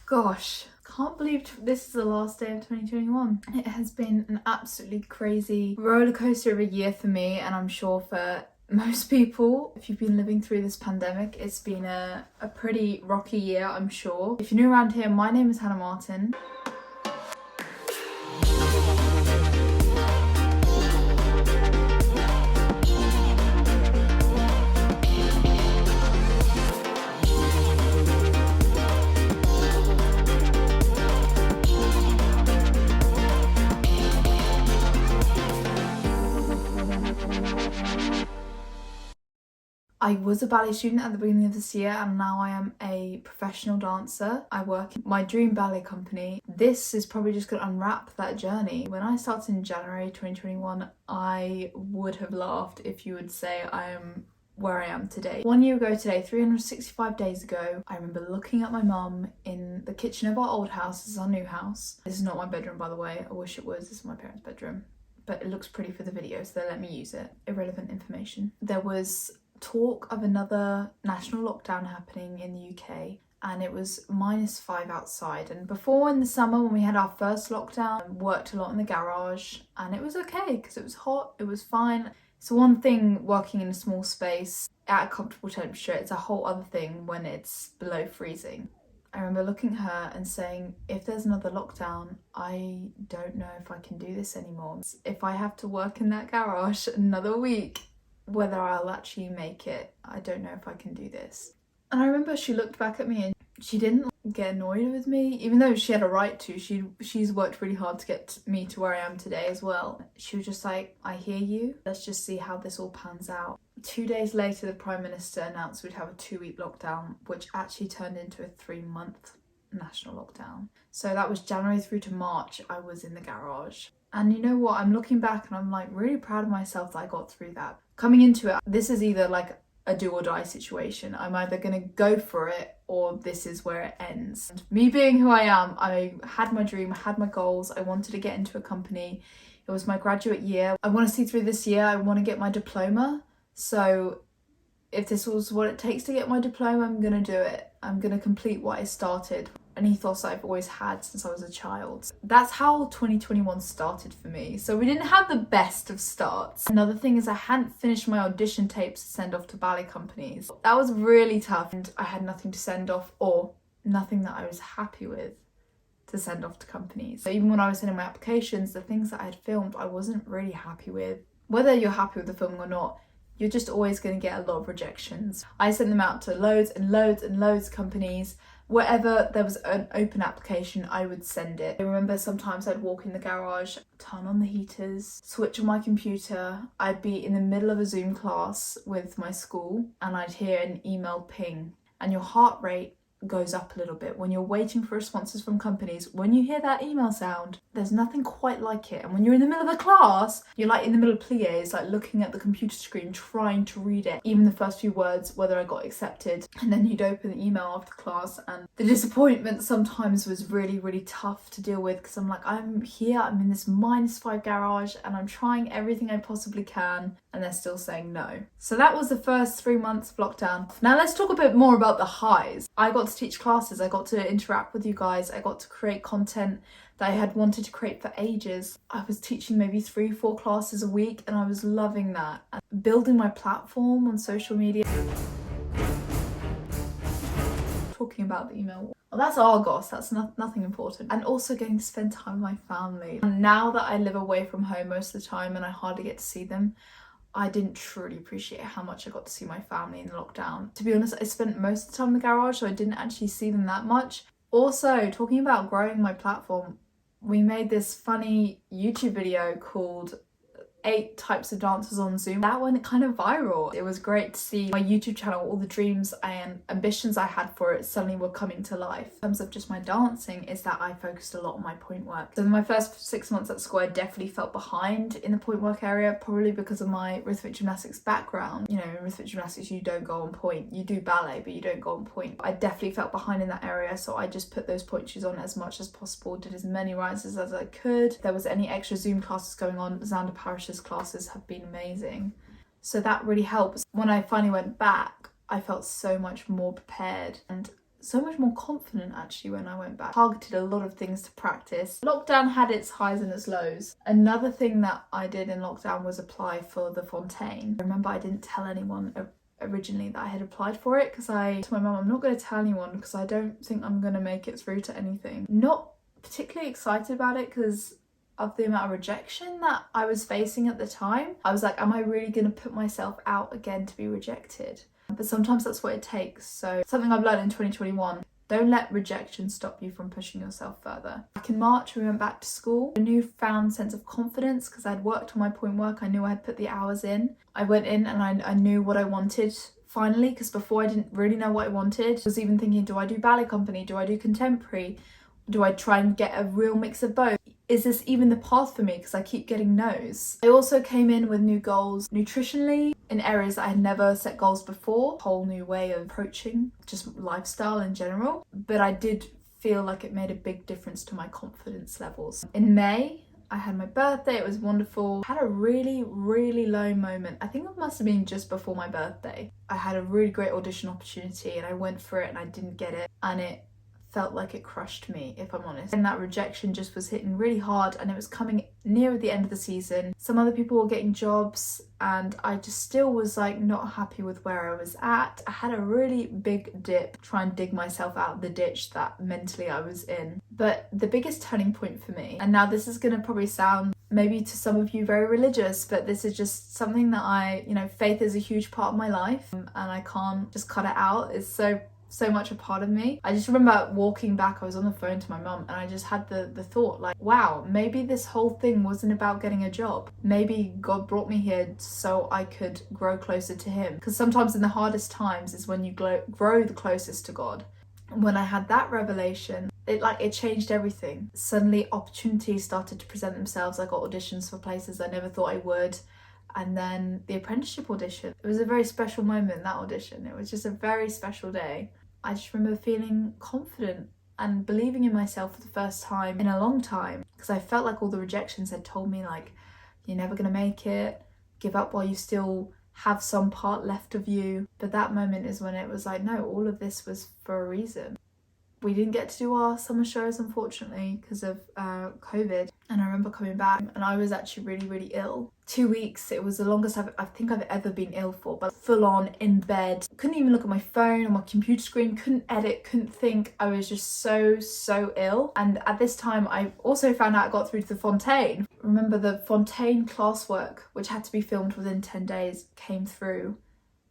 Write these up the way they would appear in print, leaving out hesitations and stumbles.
Gosh, can't believe this is the last day of 2021. It has been an absolutely crazy roller coaster of a year for me, and I'm sure for most people. If you've been living through this pandemic, it's been a pretty rocky year, I'm sure. If you're new around here, my name is Hannah Martin. I was a ballet student at the beginning of this year, and now I am a professional dancer. I work in my dream ballet company. This is probably just going to unwrap that journey. When I started in January 2021, I would have laughed if you would say I am where I am today. 1 year ago today, 365 days ago, I remember looking at my mum in the kitchen of our old house. This is our new house. This is not my bedroom, by the way. I wish it was. This is my parents' bedroom. But it looks pretty for the video, so they let me use it. Irrelevant information. There was talk of another national lockdown happening in the UK, and it was -5 outside. And before, in the summer when we had our first lockdown, I worked a lot in the garage, and it was okay because it was hot, it was fine. So one thing working in a small space at a comfortable temperature, it's a whole other thing when it's below freezing. I remember looking at her and saying, if there's another lockdown, I don't know if I can do this anymore. If I have to work in that garage another week, whether I'll actually make it, I don't know if I can do this. And I remember she looked back at me and she didn't get annoyed with me, even though she had a right to. She's worked really hard to get me to where I am today as well. She was just like, I hear you, let's just see how this all pans out. 2 days later, the Prime Minister announced we'd have a 2-week lockdown, which actually turned into a 3-month national lockdown. So that was January through to March. I was in the garage. And you know what, I'm looking back and I'm like really proud of myself that I got through that. Coming into it, this is either like a do or die situation. I'm either gonna go for it or this is where it ends. And me being who I am, I had my dream, I had my goals, I wanted to get into a company. It was my graduate year. I want to see through this year, I want to get my diploma. So if this was what it takes to get my diploma, I'm gonna do it. I'm gonna complete what I started. An ethos I've always had since I was a child. That's how 2021 started for me. So we didn't have the best of starts. Another thing is I hadn't finished my audition tapes to send off to ballet companies. That was really tough, and I had nothing to send off, or nothing that I was happy with to send off to companies. So even when I was sending my applications, the things that I had filmed, I wasn't really happy with. Whether you're happy with the filming or not, you're just always going to get a lot of rejections. I sent them out to loads and loads and loads of companies. Wherever there was an open application, I would send it. I remember sometimes I'd walk in the garage, turn on the heaters, switch on my computer. I'd be in the middle of a Zoom class with my school and I'd hear an email ping, and your heart rate goes up a little bit when you're waiting for responses from companies. When you hear that email sound, there's nothing quite like it. And when you're in the middle of a class, you're like in the middle of pliés, like looking at the computer screen, trying to read it, even the first few words, whether I got accepted. And then you'd open the email after class, and the disappointment sometimes was really, really tough to deal with, because I'm like, I'm here, I'm in this -5 garage, and I'm trying everything I possibly can, and they're still saying no. So that was the first 3 months of lockdown. Now let's talk a bit more about the highs. I got to teach classes, I got to interact with you guys, I got to create content that I had wanted to create for ages. I was teaching maybe 3-4 classes a week, and I was loving that. And building my platform on social media. Talking about the email. Well, that's Argos, that's nothing important. And also getting to spend time with my family. And now that I live away from home most of the time and I hardly get to see them, I didn't truly appreciate how much I got to see my family in the lockdown. To be honest, I spent most of the time in the garage, so I didn't actually see them that much. Also, talking about growing my platform, we made this funny YouTube video called 8 types of dancers on Zoom. That went kind of viral. It was great to see my YouTube channel, all the dreams and ambitions I had for it suddenly were coming to life. In terms of just my dancing, is that I focused a lot on my point work. So in my first 6 months at school, I definitely felt behind in the point work area, probably because of my rhythmic gymnastics background. You know, in rhythmic gymnastics, you don't go on point. You do ballet, but you don't go on point. I definitely felt behind in that area, so I just put those point shoes on as much as possible, did as many rises as I could. If there was any extra Zoom classes going on, Xander Parrish's classes have been amazing. So that really helps. When I finally went back, I felt so much more prepared, and so much more confident actually when I went back. Targeted a lot of things to practice. Lockdown had its highs and its lows. Another thing that I did in lockdown was apply for the Fontaine. I remember I didn't tell anyone originally that I had applied for it, because I told my mum, I'm not going to tell anyone because I don't think I'm going to make it through to anything. Not particularly excited about it because of the amount of rejection that I was facing at the time. I was like, am I really going to put myself out again to be rejected? But sometimes that's what it takes. So something I've learned in 2021, don't let rejection stop you from pushing yourself further. Back in March, we went back to school. A newfound sense of confidence because I'd worked on my point work. I knew I had put the hours in. I went in and I knew what I wanted finally, because before I didn't really know what I wanted. I was even thinking, do I do ballet company? Do I do contemporary? Do I try and get a real mix of both? Is this even the path for me? Because I keep getting no's. I also came in with new goals nutritionally in areas that I had never set goals before. Whole new way of approaching just lifestyle in general. But I did feel like it made a big difference to my confidence levels. In May, I had my birthday. It was wonderful. I had a really, really low moment. I think it must have been just before my birthday. I had a really great audition opportunity and I went for it and I didn't get it. And it felt like it crushed me, if I'm honest. And that rejection just was hitting really hard, and it was coming near the end of the season. Some other people were getting jobs and I just still was like not happy with where I was at. I had a really big dip, try and dig myself out of the ditch that mentally I was in. But the biggest turning point for me, and now this is gonna probably sound maybe to some of you very religious, but this is just something that faith is a huge part of my life, and I can't just cut it out. It's so much a part of me. I just remember walking back, I was on the phone to my mum and I just had the thought like, wow, maybe this whole thing wasn't about getting a job. Maybe God brought me here so I could grow closer to him. Because sometimes in the hardest times is when you grow the closest to God. When I had that revelation, it changed everything. Suddenly opportunities started to present themselves. I got auditions for places I never thought I would. And then the apprenticeship audition. It was a very special moment, that audition. It was just a very special day. I just remember feeling confident and believing in myself for the first time in a long time, because I felt like all the rejections had told me like, you're never gonna make it, give up while you still have some part left of you. But that moment is when it was like, no, all of this was for a reason. We didn't get to do our summer shows, unfortunately, because of COVID. And I remember coming back and I was actually really, really ill. 2 weeks, it was the longest I think I've ever been ill for, but full on in bed. Couldn't even look at my phone or my computer screen, couldn't edit, couldn't think. I was just so ill. And at this time, I also found out I got through to the Fontaine. Remember the Fontaine classwork, which had to be filmed within 10 days, came through.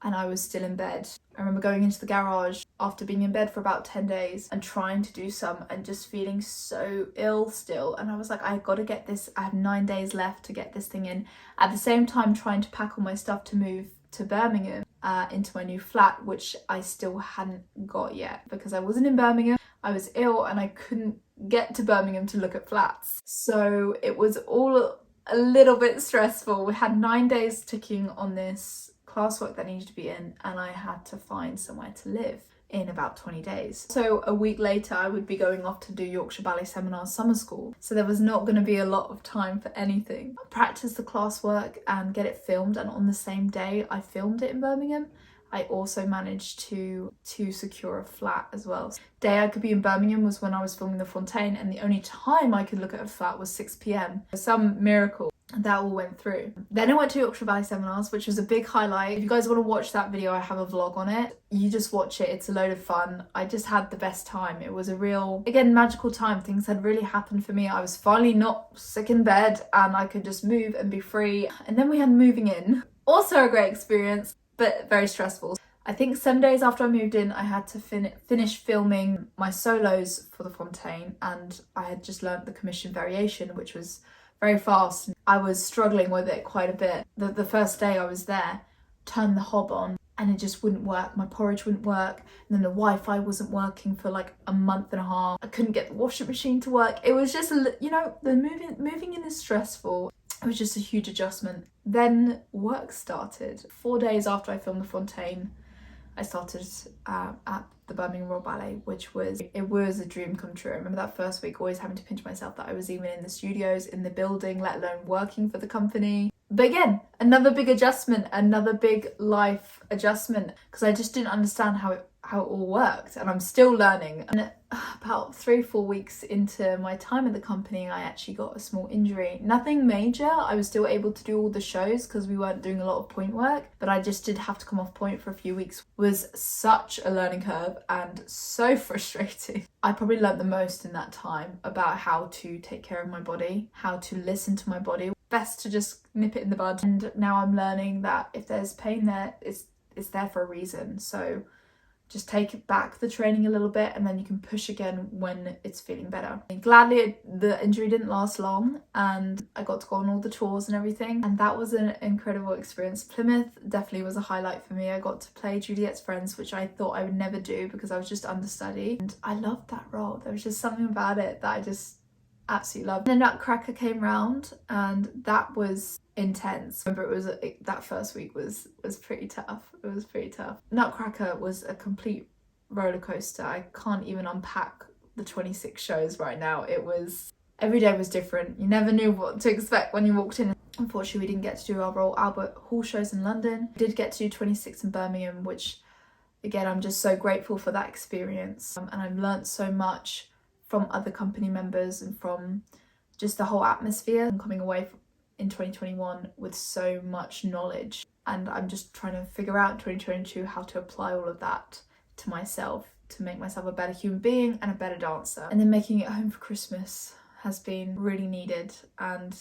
And I was still in bed. I remember going into the garage after being in bed for about 10 days and trying to do some and just feeling so ill still. And I was like, I got to get this. I have 9 days left to get this thing in. At the same time, trying to pack all my stuff to move to Birmingham into my new flat, which I still hadn't got yet because I wasn't in Birmingham. I was ill and I couldn't get to Birmingham to look at flats. So it was all a little bit stressful. We had 9 days ticking on this classwork that needed to be in, and I had to find somewhere to live in about 20 days. So a week later I would be going off to do Yorkshire Ballet Seminars summer school, so there was not going to be a lot of time for anything. I practiced the classwork and get it filmed, and on the same day I filmed it in Birmingham, I also managed to secure a flat as well. The day I could be in Birmingham was when I was filming the Fontaine, and the only time I could look at a flat was 6 p.m. Some miracle. That all went through. Then I went to Yorkshire Ballet Seminars, which was a big highlight. If you guys want to watch that video, I have a vlog on it. You just watch it, it's a load of fun. I just had the best time. It was a real, again, magical time. Things had really happened for me. I was finally not sick in bed and I could just move and be free. And then we had moving in. Also a great experience, but very stressful. I think 7 days after I moved in, I had to finish filming my solos for the Fontaine, and I had just learnt the commission variation, which was very fast. I was struggling with it quite a bit. The first day I was there, turned the hob on and it just wouldn't work. My porridge wouldn't work, and then the Wi-Fi wasn't working for like a month and a half. I couldn't get the washing machine to work. It was just, the moving in is stressful. It was just a huge adjustment. Then work started. 4 days after I filmed the Fontaine, I started at the Birmingham Royal Ballet, which was a dream come true. I remember that first week always having to pinch myself that I was even in the studios, in the building, let alone working for the company. But again, another big adjustment, another big life adjustment, because I just didn't understand how it all worked, and I'm still learning. And about 3-4 weeks into my time at the company, I actually got a small injury. Nothing major. I was still able to do all the shows because we weren't doing a lot of point work, but I just did have to come off point for a few weeks. It was such a learning curve and so frustrating. I probably learned the most in that time about how to take care of my body, how to listen to my body. Best to just nip it in the bud. And now I'm learning that if there's pain there, it's there for a reason. So just take back the training a little bit, and then you can push again when it's feeling better. And gladly, the injury didn't last long, and I got to go on all the tours and everything, and that was an incredible experience. Plymouth definitely was a highlight for me. I got to play Juliet's Friends, which I thought I would never do because I was just understudy, and I loved that role. There was just something about it that I just absolutely loved. And then Nutcracker came round, and that was intense. I remember that first week was pretty tough. It was pretty tough. Nutcracker was a complete roller coaster. I can't even unpack the 26 shows right now. Every day was different. You never knew what to expect when you walked in. Unfortunately, we didn't get to do our Royal Albert Hall shows in London. We did get to do 26 in Birmingham, which again, I'm just so grateful for that experience. And I've learnt so much from other company members and from just the whole atmosphere. I'm coming away in 2021 with so much knowledge, and I'm just trying to figure out in 2022 how to apply all of that to myself to make myself a better human being and a better dancer. And then making it home for Christmas has been really needed, and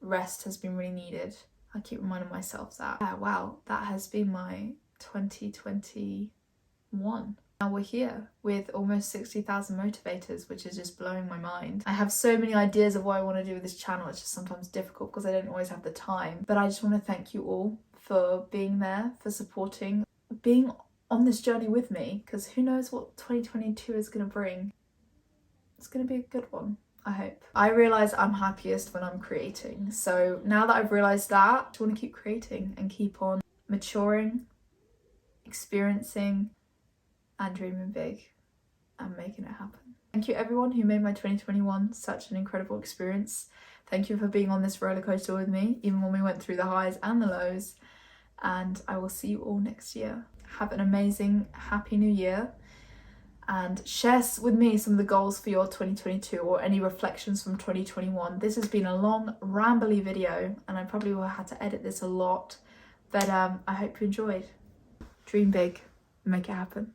rest has been really needed. I keep reminding myself that. Yeah, wow, that has been my 2021. Now we're here with almost 60,000 motivators, which is just blowing my mind. I have so many ideas of what I want to do with this channel. It's just sometimes difficult because I don't always have the time. But I just want to thank you all for being there, for supporting, being on this journey with me, because who knows what 2022 is going to bring. It's going to be a good one, I hope. I realise I'm happiest when I'm creating. So now that I've realised that, I just want to keep creating and keep on maturing, experiencing, and dreaming big and making it happen. Thank you everyone who made my 2021 such an incredible experience. Thank you for being on this roller coaster with me, even when we went through the highs and the lows. And I will see you all next year. Have an amazing, happy new year. And share with me some of the goals for your 2022 or any reflections from 2021. This has been a long, rambly video, and I probably will have to edit this a lot. But I hope you enjoyed. Dream big, make it happen.